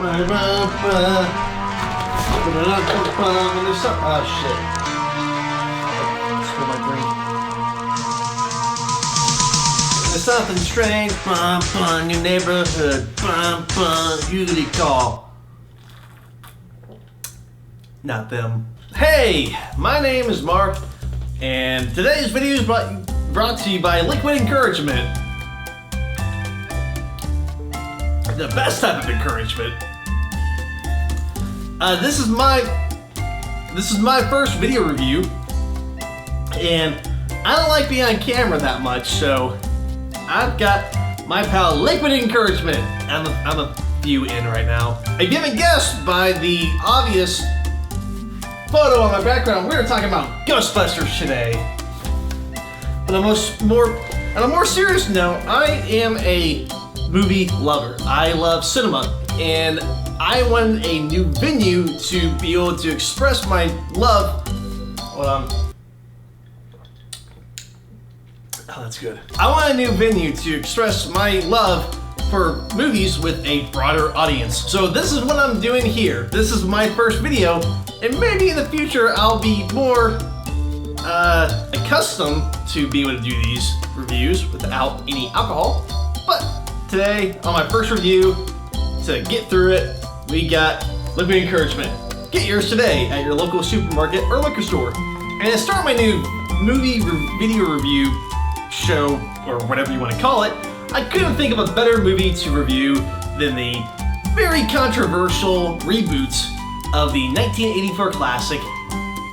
Oh shit. Spill my drink. There's something strange, new neighborhood, who do you call? Not them. Hey, my name is Mark, and today's video is brought to you by Liquid Encouragement. The best type of encouragement. This is my first video review, and I don't like being on camera that much, so I've got my pal Liquid Encouragement. I'm a few in right now. If you haven't guessed by the obvious photo on my background, we're talking about Ghostbusters today. But on a more serious note, I am a movie lover. I love cinema, and I wanted a new venue to be able to express my love. Oh, that's good. I want a new venue to express my love for movies with a broader audience. So this is what I'm doing here. This is my first video, and maybe in the future I'll be more accustomed to be able to do these reviews without any alcohol. But today, on my first review, to get through it, we got Liquid Encouragement. Get yours today at your local supermarket or liquor store. And to start my new movie video review show, or whatever you want to call it, I couldn't think of a better movie to review than the very controversial reboot of the 1984 classic,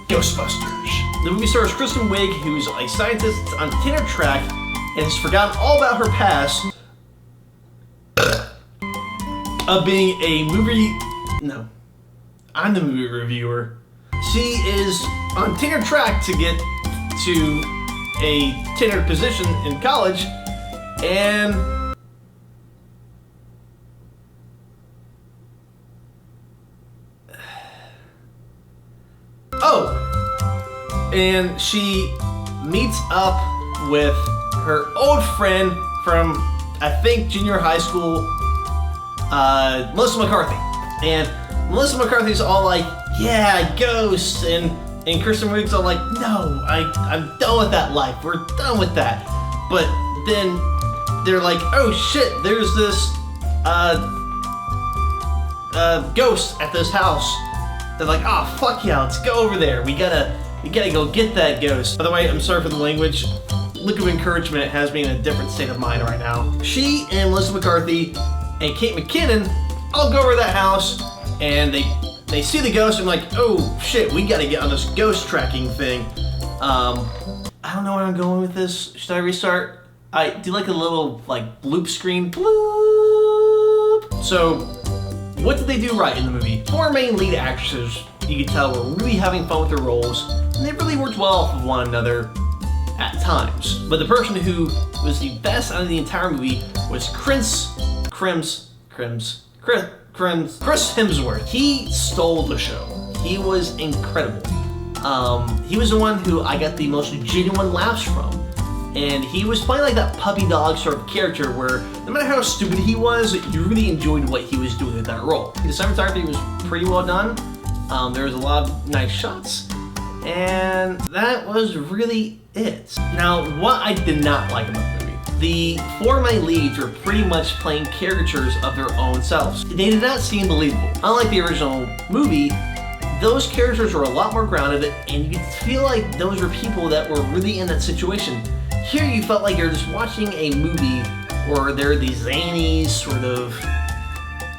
Ghostbusters. The movie stars Kristen Wiig, who's a scientist on tenure track and has forgotten all about her past of being a movie... No, I'm the movie reviewer. She is on tenure track to get to a tenured position in college, and and she meets up with her old friend from, I think, junior high school, Melissa McCarthy. And Melissa McCarthy's all like, yeah, ghosts, and Kristen Wiig's all like, no, I'm done with that life. We're done with that. But then they're like, oh shit, there's this ghost at this house. They're like, oh fuck yeah, let's go over there. We gotta go get that ghost. By the way, I'm sorry for the language. Liquid Encouragement has me in a different state of mind right now. She and Melissa McCarthy and Kate McKinnon all go over to that house, and they see the ghost and like, oh shit, we gotta get on this ghost tracking thing. I don't know where I'm going with this. Should I restart? I do like a little like bloop screen. Bloop. So, what did they do right in the movie? Four main lead actresses, you could tell, were really having fun with their roles, and they really worked well off of one another at times. But the person who was the best out of the entire movie was Chris Hemsworth. He stole the show. He was incredible. He was the one who I got the most genuine laughs from. And he was playing like that puppy dog sort of character where no matter how stupid he was, you really enjoyed what he was doing in that role. The cinematography was pretty well done. There was a lot of nice shots. And that was really it. Now, what I did not like about the movie, the four main leads were pretty much playing caricatures of their own selves. They did not seem believable. Unlike the original movie, those characters were a lot more grounded, and you could feel like those were people that were really in that situation. Here you felt like you're just watching a movie where there are these zany, sort of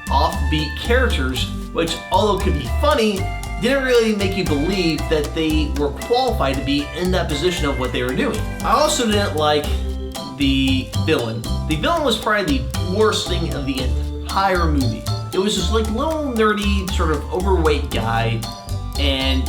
offbeat characters, which, although could be funny, didn't really make you believe that they were qualified to be in that position of what they were doing. I also didn't like the villain. The villain was probably the worst thing of the entire movie. It was just like little nerdy, sort of overweight guy, and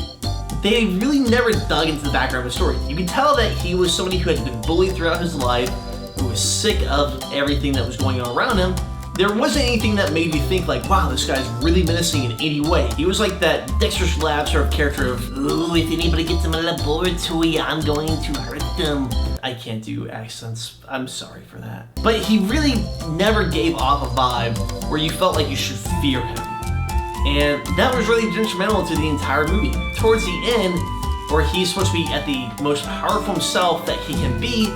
they really never dug into the background of the story. You could tell that he was somebody who had been bullied throughout his life, who was sick of everything that was going on around him. There wasn't anything that made you think like, wow, this guy's really menacing in any way. He was like that Dexter's Lab sort of character of, ooh, if anybody gets in my laboratory, I'm going to hurt them. I can't do accents, I'm sorry for that. But he really never gave off a vibe where you felt like you should fear him. And that was really detrimental to the entire movie. Towards the end, where he's supposed to be at the most powerful himself that he can be,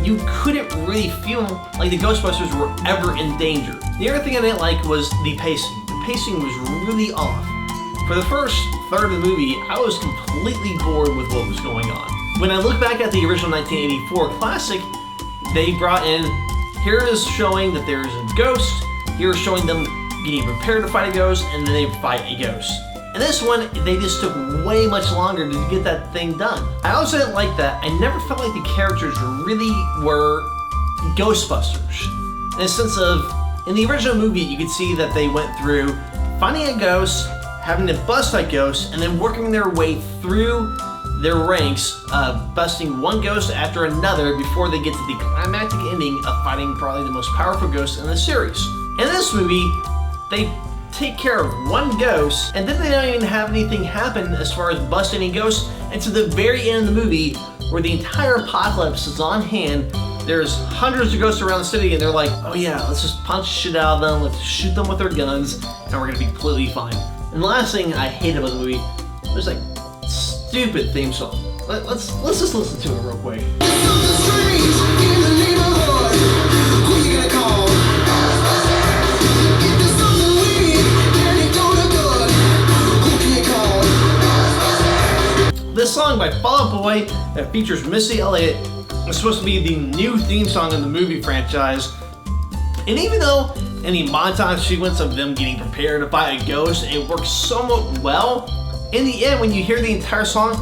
you couldn't really feel like the Ghostbusters were ever in danger. The other thing I didn't like was the pacing. The pacing was really off. For the first third of the movie, I was completely bored with what was going on. When I look back at the original 1984 classic, they brought in, here is showing that there is a ghost, here is showing them getting prepared to fight a ghost, and then they fight a ghost. And this one, they just took way much longer to get that thing done. I also didn't like that. I never felt like the characters really were Ghostbusters. In the sense of, in the original movie, you could see that they went through finding a ghost, having to bust that ghost, and then working their way through their ranks, busting one ghost after another before they get to the climactic ending of fighting probably the most powerful ghost in the series. In this movie, they take care of one ghost, and then they don't even have anything happen as far as busting a ghost until the very end of the movie, where the entire apocalypse is on hand. There's hundreds of ghosts around the city, and they're like, oh yeah, let's just punch shit out of them, let's shoot them with their guns, and we're gonna be completely fine. And the last thing I hate about the movie was like stupid theme song. Let's just listen to it real quick. This song by Fall Out Boy that features Missy Elliott is supposed to be the new theme song in the movie franchise. And even though in the montage sequence of them getting prepared to fight a ghost, it works somewhat well, in the end when you hear the entire song,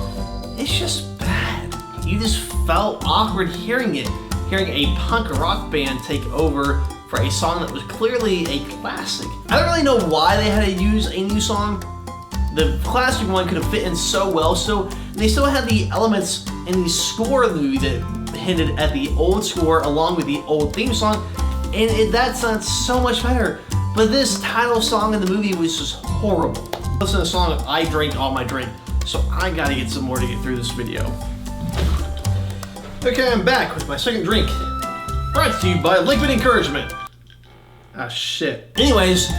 it's just bad. You just felt awkward hearing it. Hearing a punk rock band take over for a song that was clearly a classic. I don't really know why they had to use a new song. The classic one could have fit in so well, so they still had the elements in the score of the movie that hinted at the old score along with the old theme song, and that sounds so much better. But this title song in the movie was just horrible. Listen to the song, I Drank All My Drink, so I gotta get some more to get through this video. Okay, I'm back with my second drink. Brought to you by Liquid Encouragement. Ah, shit. Anyways,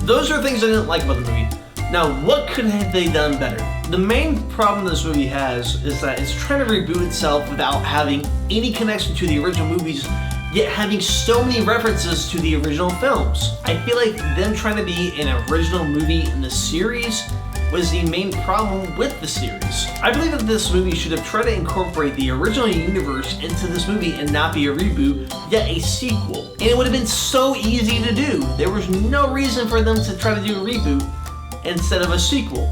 those are things I didn't like about the movie. Now, what could have they done better? The main problem this movie has is that it's trying to reboot itself without having any connection to the original movies, yet having so many references to the original films. I feel like them trying to be an original movie in the series was the main problem with the series. I believe that this movie should have tried to incorporate the original universe into this movie and not be a reboot, yet a sequel. And it would have been so easy to do. There was no reason for them to try to do a reboot instead of a sequel.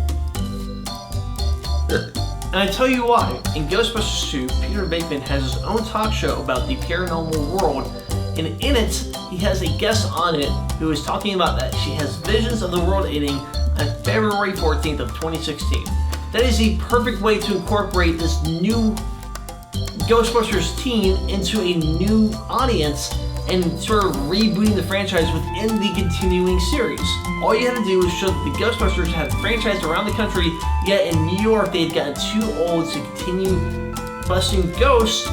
And I tell you why. In Ghostbusters 2, Peter Venkman has his own talk show about the paranormal world, and in it, he has a guest on it who is talking about that she has visions of the world ending on February 14th of 2016. That is the perfect way to incorporate this new Ghostbusters team into a new audience and sort of rebooting the franchise within the continuing series. All you had to do was show that the Ghostbusters had franchised around the country, yet in New York they had gotten too old to continue busting ghosts,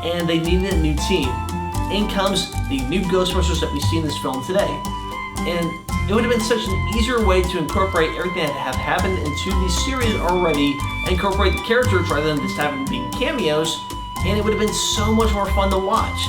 and they needed a new team. In comes the new Ghostbusters that we see in this film today. And it would have been such an easier way to incorporate everything that have happened into the series already, and incorporate the characters rather than just having being cameos, and it would have been so much more fun to watch.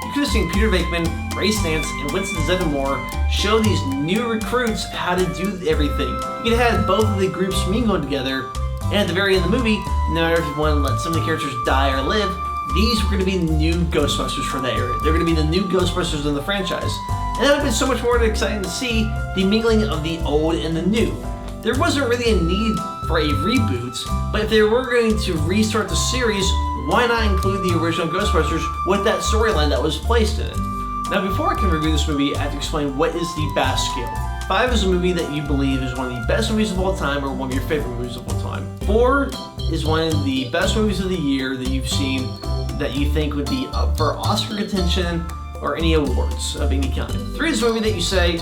You could have seen Peter Venkman, Ray Stantz, and Winston Zeddemore show these new recruits how to do everything. You could have had both of the groups mingling together, and at the very end of the movie, no matter if you want to let some of the characters die or live, these were going to be the new Ghostbusters for that area. They're going to be the new Ghostbusters in the franchise. And that would have been so much more exciting to see the mingling of the old and the new. There wasn't really a need for a reboot, but if they were going to restart the series, why not include the original Ghostbusters with that storyline that was placed in it? Now, before I can review this movie, I have to explain what is the BAFTA scale. 5 is a movie that you believe is one of the best movies of all time or one of your favorite movies of all time. 4 is one of the best movies of the year that you've seen that you think would be up for Oscar contention or any awards of any kind. 3 is a movie that you say,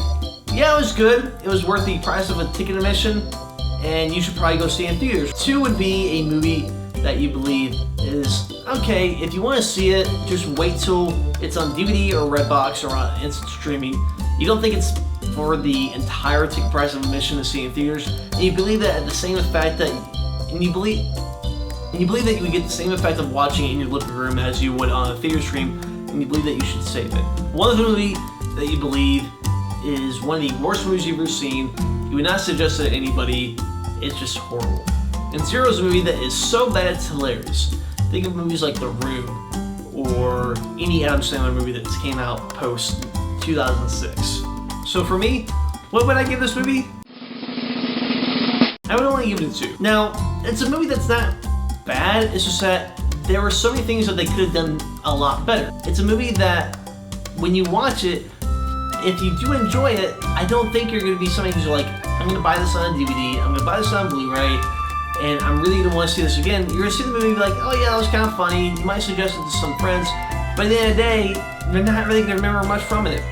yeah, it was good, it was worth the price of a ticket admission, and you should probably go see it in theaters. 2 would be a movie that you believe is, okay, if you want to see it, just wait till it's on DVD or Redbox or on instant streaming. You don't think it's for the entire ticket price of admission to see in theaters, and you believe that at the same effect that, and you believe that you would get the same effect of watching it in your living room as you would on a theater stream, and you believe that you should save it. One of the movies that you believe is one of the worst movies you've ever seen, you would not suggest it to anybody, it's just horrible. And Zero is a movie that is so bad it's hilarious. Think of movies like The Room, or any Adam Sandler movie that came out post 2006. So for me, what would I give this movie? I would only give it a 2. Now, it's a movie that's not bad, it's just that there were so many things that they could have done a lot better. It's a movie that, when you watch it, if you do enjoy it, I don't think you're going to be somebody who's like, I'm going to buy this on DVD, I'm going to buy this on Blu-ray, and I'm really going to want to see this again. You're going to see the movie and be like, oh yeah, that was kind of funny, you might suggest it to some friends, but at the end of the day, you're not really going to remember much from it.